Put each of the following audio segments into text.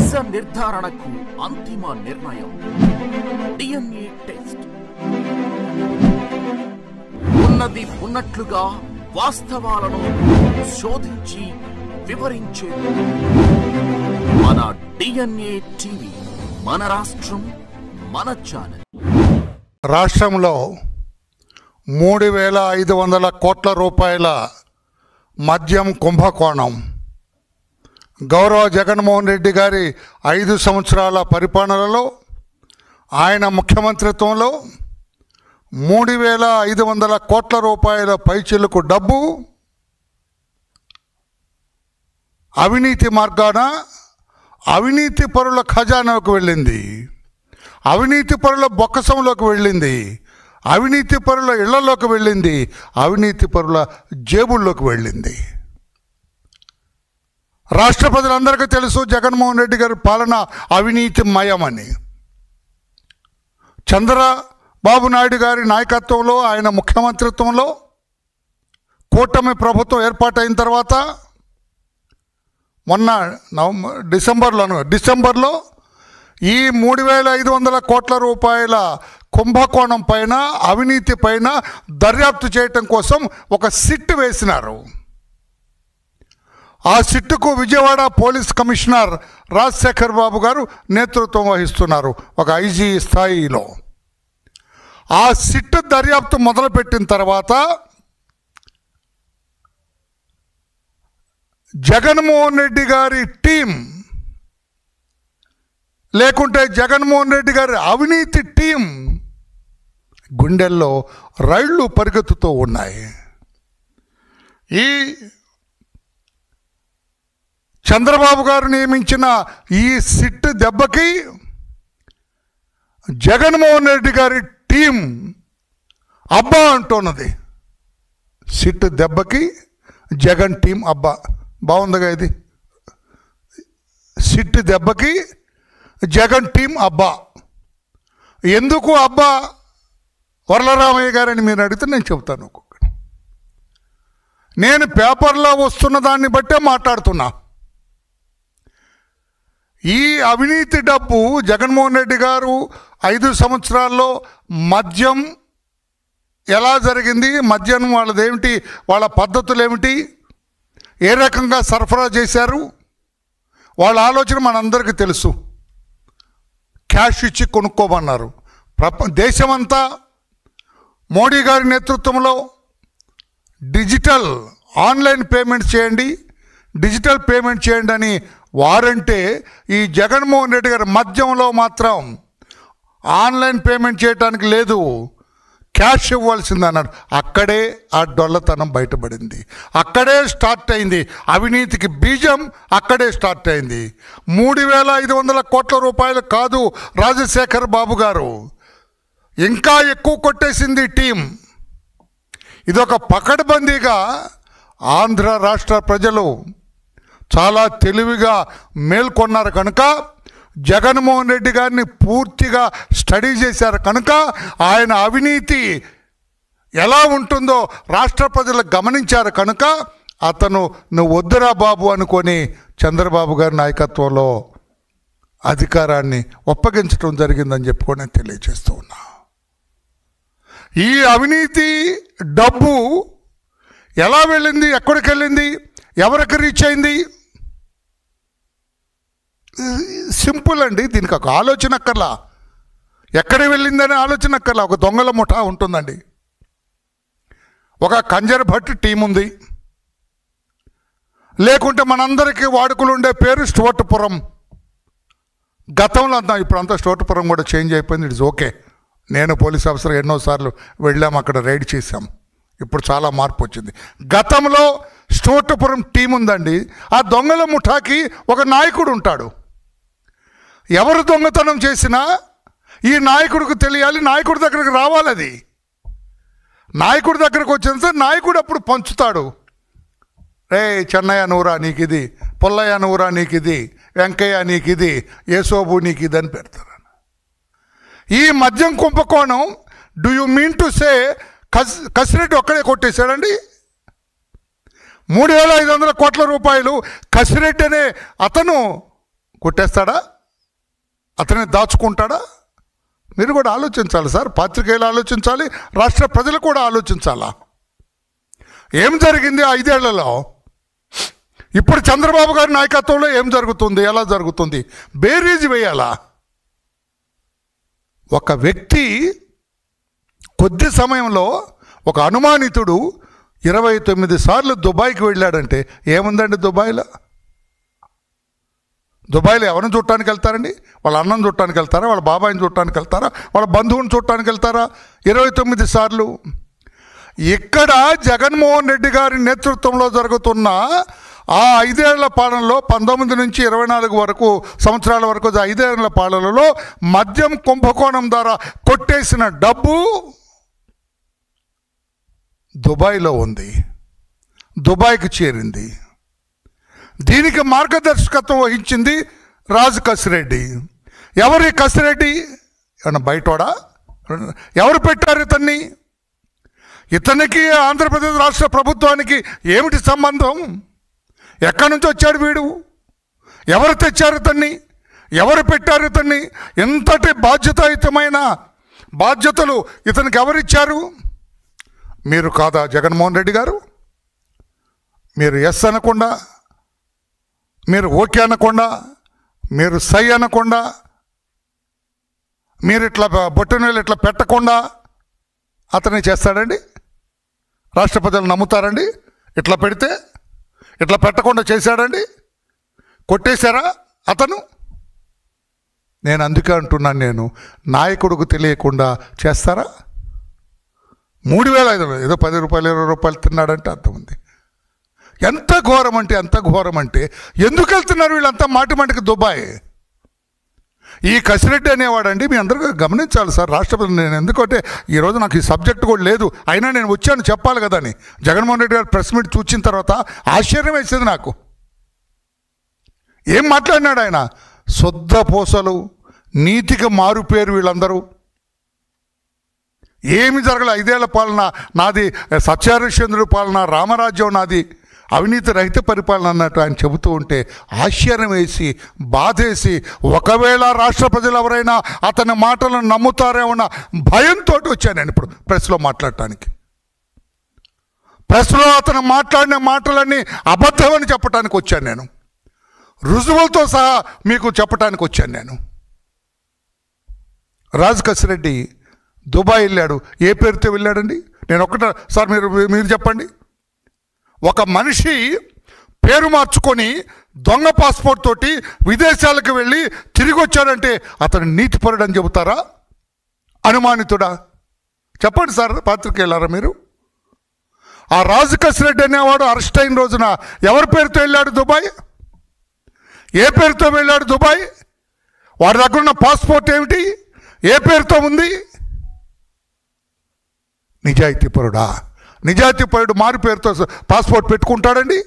నిజ నిర్ధారణకు అంతిమ నిర్ణయం DNA టెస్ట్. ఉన్నది ఉన్నట్లుగా వాస్తవాలను శోధించి వివరించే మన DNA టీవీ, మన రాష్ట్రం, మన ఛానల్. రాష్ట్రంలో 3,500 కోట్ల రూపాయల మద్యం కుంభకోణం గౌరవ జగన్మోహన్ రెడ్డి గారి 5 సంవత్సరాల పరిపాలనలో, ఆయన ముఖ్యమంత్రిత్వంలో 3,500 కోట్ల రూపాయల పైచిలుకు డబ్బు అవినీతి మార్గాన అవినీతి పరుల ఖజానాకు వెళ్ళింది, అవినీతి పరుల బొక్కసంలోకి వెళ్ళింది, అవినీతి పరుల ఇళ్లలోకి వెళ్ళింది, అవినీతి పరుల జేబుల్లోకి వెళ్ళింది. రాష్ట్ర ప్రజలందరికీ తెలుసు జగన్మోహన్ రెడ్డి గారి పాలన అవినీతిమయమని. చంద్రబాబు నాయుడు గారి నాయకత్వంలో, ఆయన ముఖ్యమంత్రిత్వంలో కూటమి ప్రభుత్వం ఏర్పాటైన తర్వాత మొన్న డిసెంబర్లో ఈ 3,500 కోట్ల రూపాయల కుంభకోణం పైన, అవినీతి పైన దర్యాప్తు చేయటం కోసం ఒక సిట్ వేసినారు. ఆ సిట్టుకు విజయవాడ పోలీస్ కమిషనర్ రాజశేఖర్ బాబు గారు నేతృత్వం వహిస్తున్నారు, ఒక ఐజీ స్థాయిలో. ఆ సిట్టు దర్యాప్తు మొదలుపెట్టిన తర్వాత జగన్మోహన్ రెడ్డి గారి టీం, లేకుంటే జగన్మోహన్ రెడ్డి గారి అవినీతి టీం గుండెల్లో రైళ్లు పరిగెత్తుతూ ఉన్నాయి. ఈ చంద్రబాబు గారు నియమించిన ఈ సిట్ దెబ్బకి జగన్మోహన్ రెడ్డి గారి టీం అబ్బా అంటున్నది. సిట్ దెబ్బకి జగన్ టీం అబ్బా. బాగుందిగా ఇది? సిట్ దెబ్బకి జగన్ టీం అబ్బా. ఎందుకు అబ్బా వరలరామయ్య గారని మీరు అడిగితే నేను చెబుతాను. ఒక్కొక్కటి నేను పేపర్లో వస్తున్న దాన్ని బట్టే మాట్లాడుతున్నా. ఈ అవినీతి డబ్బు జగన్మోహన్ రెడ్డి గారు 5 సంవత్సరాల్లో మద్యం ఎలా జరిగింది, మద్యం వాళ్ళదేమిటి, వాళ్ళ పద్ధతులు ఏమిటి, ఏ రకంగా సరఫరా చేశారు, వాళ్ళ ఆలోచన మనందరికీ తెలుసు. క్యాష్ ఇచ్చి కొనుక్కోమన్నారు. దేశమంతా మోడీ గారి నేతృత్వంలో డిజిటల్ ఆన్లైన్ పేమెంట్ చేయండి, డిజిటల్ పేమెంట్ చేయండి అని వారంటే, ఈ జగన్మోహన్ రెడ్డి గారి మద్యంలో మాత్రం ఆన్లైన్ పేమెంట్ చేయడానికి లేదు, క్యాష్ ఇవ్వాల్సింది అన్నాడు. అక్కడే ఆ డొల్లతనం బయటపడింది, అక్కడే స్టార్ట్ అయింది అవినీతికి బీజం, అక్కడే స్టార్ట్ అయింది. 3,500 కోట్ల రూపాయలు కాదు రాజశేఖర్ బాబు గారు, ఇంకా ఎక్కువ కొట్టేసింది టీం. ఇదొక పకడ్బందీగా ఆంధ్ర రాష్ట్ర ప్రజలు చాలా తెలివిగా మేల్కొన్నారు కనుక, జగన్మోహన్ రెడ్డి గారిని పూర్తిగా స్టడీ చేశారు కనుక, ఆయన అవినీతి ఎలా ఉంటుందో రాష్ట్ర ప్రజలు గమనించారు కనుక, అతను నువ్వు వద్దురా బాబు అనుకొని చంద్రబాబు గారి నాయకత్వంలో అధికారాన్ని ఒప్పగించడం జరిగిందని చెప్పుకొని తెలియజేస్తూ ఉన్నా. ఈ అవినీతి డబ్బు ఎలా వెళ్ళింది, ఎక్కడికి వెళ్ళింది, ఎవరికి రీచ్ అయింది? సింపుల్ అండి. దీనికి ఒక ఆలోచన అక్కర్లా, ఎక్కడ వెళ్ళిందనే ఆలోచన అక్కర్లా. ఒక దొంగల ముఠా ఉంటుందండి, ఒక కంజర్ భట్ టీం ఉంది, లేకుంటే మనందరికీ వాడుకలు ఉండే పేరు స్టోటుపురం. గతంలో అందాం, ఇప్పుడు అంతా స్టోటుపురం కూడా చేంజ్ అయిపోయింది. It's okay. నేను పోలీస్ ఆఫీసర్ ఎన్నోసార్లు వెళ్ళాము, అక్కడ రైడ్ చేశాం. ఇప్పుడు చాలా మార్పు వచ్చింది. గతంలో స్టోటుపురం టీం ఉందండి. ఆ దొంగల ముఠాకి ఒక నాయకుడు ఉంటాడు. ఎవరు దొంగతనం చేసినా ఈ నాయకుడికి తెలియాలి, నాయకుడి దగ్గరికి రావాలి. అది నాయకుడి దగ్గరకు వచ్చిన నాయకుడు అప్పుడు పంచుతాడు. రే చెన్నయ్య నూరా నీకు ఇది, పుల్లయ్య నూరా నీకు ఇది, వెంకయ్య నీకు ఇది, యేసోబు నీకు ఇది అని పెడతారు. ఈ మద్యం కుంభకోణం do you mean to say Kasireddy ఒక్కడే కొట్టేశాడండి? 3,500 కోట్ల రూపాయలు కసిరెడ్డి అనే అతను కొట్టేస్తాడా? అతన్ని దాచుకుంటాడా? మీరు కూడా ఆలోచించాలి సార్. పాత్రికేయులు ఆలోచించాలి, రాష్ట్ర ప్రజలు కూడా ఆలోచించాలా. ఏం జరిగింది 5 ఏళ్లలో? ఇప్పుడు చంద్రబాబు గారి నాయకత్వంలో ఏం జరుగుతుంది, ఎలా జరుగుతుంది, బేరీజ్ వేయాలా. ఒక వ్యక్తి కొద్ది సమయంలో ఒక అనుమానితుడు 29 సార్లు దుబాయ్కి వెళ్ళాడంటే ఏముందండి దుబాయ్లో? దుబాయ్లో ఎవరిని చూడటానికి వెళ్తారండి? వాళ్ళ అన్నం చూడటానికి వెళ్తారా? వాళ్ళ బాబాయిని చూడటానికి వెళ్తారా? వాళ్ళ బంధువుని చూడటానికి వెళ్తారా? 29 సార్లు. ఇక్కడ జగన్మోహన్ రెడ్డి గారి నేతృత్వంలో జరుగుతున్న ఆ 5 ఏళ్ల పాలనలో 19 నుంచి 24 వరకు సంవత్సరాల వరకు 5 ఏళ్ల పాలనలో మద్యం కుంభకోణం ద్వారా కొట్టేసిన డబ్బు దుబాయ్లో ఉంది, దుబాయ్కి చేరింది. దీనికి మార్గదర్శకత్వం వహించింది రాజు కసిరెడ్డి. ఎవరి కసిరెడ్డి? ఏమన్నా బయటోడా? ఎవరు పెట్టారు ఇతన్ని? ఇతనికి ఆంధ్రప్రదేశ్ రాష్ట్ర ప్రభుత్వానికి ఏమిటి సంబంధం? ఎక్కడి నుంచి వచ్చాడు వీడు? ఎవరు తెచ్చారు ఇతన్ని? ఎవరు పెట్టారు ఇతన్ని? ఎంతటి బాధ్యతాయుతమైన బాధ్యతలు ఇతనికి ఎవరిచ్చారు? మీరు కాదా జగన్మోహన్ రెడ్డి గారు? మీరు ఎస్ అనకుండా, మీరు ఓకే అనకుండా, మీరు సై అనకుండా, మీరు ఇట్లా బొట్టనీళ్ళు ఇట్లా పెట్టకుండా అతనే చేస్తాడండి? రాష్ట్ర ప్రజలు నమ్ముతారండి? ఇట్లా పెడితే, ఇట్లా పెట్టకుండా చేశాడండి? కొట్టేశారా అతను? నేను అందుకే అంటున్నాను, నేను నాయకుడికి తెలియకుండా చేస్తారా? 3,500 ఏదో 10 రూపాయలు 20 రూపాయలు తిన్నాడంటే అర్థముంది. ఎంత ఘోరం అంటే ఎంత ఘోరం అంటే, ఎందుకు వెళ్తున్నారు వీళ్ళంతా మాటికి దుబాయ్? ఈ కసిరెడ్డి అనేవాడండి, మీ అందరూ గమనించాలి సార్. రాష్ట్రపతి, నేను ఎందుకంటే ఈరోజు నాకు ఈ సబ్జెక్ట్ కూడా లేదు, అయినా నేను వచ్చాను చెప్పాలి కదా అని. జగన్మోహన్ రెడ్డి గారు ప్రెస్ మీట్ చూసిన తర్వాత ఆశ్చర్యం వేసేది నాకు. ఏం మాట్లాడినాడు ఆయన? శుద్ధ పూసలు, నీతికి మారు పేరు వీళ్ళందరూ. ఏమి జరగలే. 5 ఏళ్ల పాలన నాది, సత్యహరిశ్చంద్రుడి పాలన, రామరాజ్యం నాది, అవినీతి రహిత పరిపాలన అన్నట్టు ఆయన చెబుతూ ఉంటే ఆశ్చర్యం వేసి బాధేసి, ఒకవేళ రాష్ట్ర ప్రజలు ఎవరైనా అతని మాటలను నమ్ముతారేమన్న భయంతో వచ్చాను నేను ఇప్పుడు ప్రెస్లో మాట్లాడటానికి. ప్రెస్లో అతను మాట్లాడిన మాటలన్నీ అబద్ధమని చెప్పడానికి వచ్చాను నేను. రుజువులతో సహా మీకు చెప్పడానికి వచ్చాను నేను. రాజు కసిరెడ్డి దుబాయ్ వెళ్ళాడు. ఏ పేరుతో వెళ్ళాడండి? నేను సార్ మీరు చెప్పండి. ఒక మనిషి పేరు మార్చుకొని దొంగ పాస్పోర్ట్ తోటి విదేశాలకు వెళ్ళి తిరిగి వచ్చాడంటే అతను నీతిపరుడు అని చెబుతారా? అనుమానితుడా? చెప్పండి సార్, పాత్రికేయులారా మీరు. ఆ రాజు కసిరెడ్డి అనేవాడు అరెస్ట్ అయిన రోజున ఎవరి పేరుతో వెళ్ళాడు దుబాయ్? ఏ పేరుతో వెళ్ళాడు దుబాయ్? వాడి దగ్గర ఉన్న పాస్పోర్ట్ ఏమిటి? ఏ పేరుతో ఉంది? నిజాయితీపరుడా? నిజాయితీపరుడు మారు పేరుతో పాస్పోర్ట్ పెట్టుకుంటాడండి?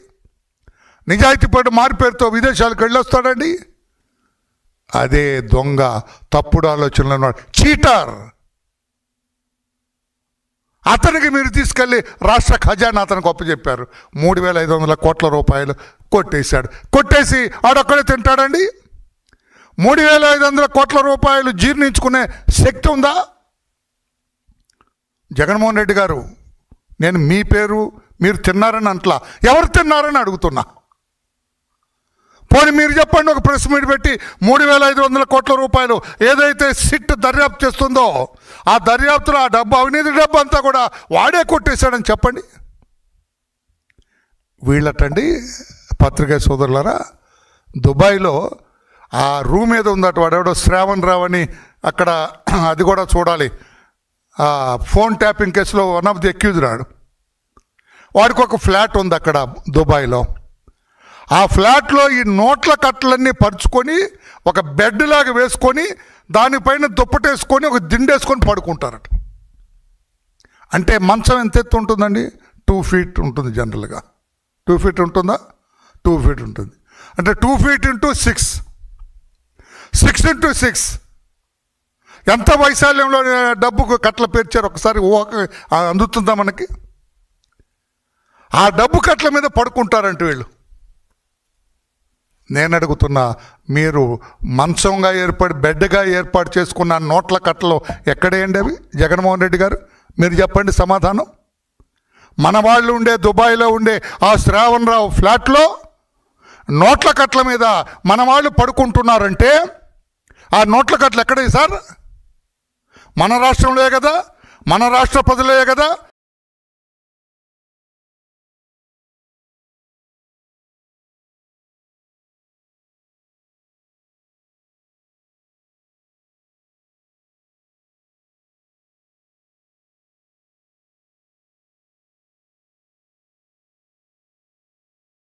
నిజాయితీపరుడు మారు పేరుతో విదేశాలకు వెళ్ళొస్తాడండి? అదే దొంగ, తప్పుడు ఆలోచనలు ఉన్నాడు, చీటర్. అతనికి మీరు తీసుకెళ్ళి రాష్ట్ర ఖజానా అతనికి అప్పచెప్పారు. 3,500 కోట్ల రూపాయలు కొట్టేశాడు. కొట్టేసి ఆడొక్కడే తింటాడండి? 3,500 కోట్ల రూపాయలు జీర్ణించుకునే శక్తి ఉందా? జగన్మోహన్ రెడ్డి గారు, నేను మీ పేరు మీరు తిన్నారని అంట్లా, ఎవరు తిన్నారని అడుగుతున్నా. పోనీ మీరు చెప్పండి, ఒక ప్రెస్ మీట్ పెట్టి 3,500 కోట్ల రూపాయలు ఏదైతే సిట్ దర్యాప్తు చేస్తుందో ఆ దర్యాప్తులో ఆ డబ్బు, అవినీతి డబ్బు అంతా కూడా వాడే కొట్టేశాడని చెప్పండి. వీళ్ళటండి పత్రికా సోదరులారా, దుబాయ్లో ఆ రూమ్ ఏదో ఉందట, వాడెవడో శ్రావణ్ రావు అని, అక్కడ అది కూడా చూడాలి. ఫోన్ ట్యాపింగ్ కేసులో వన్ ఆఫ్ ది అక్యూజ్డ్ రాడు. వాడికి ఒక ఫ్లాట్ ఉంది అక్కడ దుబాయ్లో. ఆ ఫ్లాట్లో ఈ నోట్ల కట్టలన్నీ పరుచుకొని ఒక బెడ్ లాగా వేసుకొని దానిపైన దుప్పటేసుకొని ఒక దిండేసుకొని పడుకుంటారట. అంటే మంచం ఎంత ఎత్తు ఉంటుందండి? 2 feet ఉంటుంది జనరల్గా. 2 feet ఉంటుందా? 2 feet ఉంటుంది. అంటే 2 feet into 6, 6 into 6 ఎంత వైశాల్యంలో డబ్బుకు కట్టలు పేర్చారు ఒకసారి అందుతుందా మనకి? ఆ డబ్బు కట్టల మీద పడుకుంటారంట వీళ్ళు. నేను అడుగుతున్నా, మీరు మంచంగా బెడ్గా ఏర్పాటు చేసుకున్న నోట్ల కట్టలు ఎక్కడేయండి అవి? జగన్మోహన్ రెడ్డి గారు మీరు చెప్పండి సమాధానం. మన వాళ్ళు ఉండే దుబాయ్లో ఉండే ఆ శ్రావణ్ రావు ఫ్లాట్లో నోట్ల కట్ల మీద మన వాళ్ళు పడుకుంటున్నారంటే ఆ నోట్ల కట్టలు ఎక్కడే సార్? మన రాష్ట్రంలో కదా, మన రాష్ట్ర ప్రజలే కదా.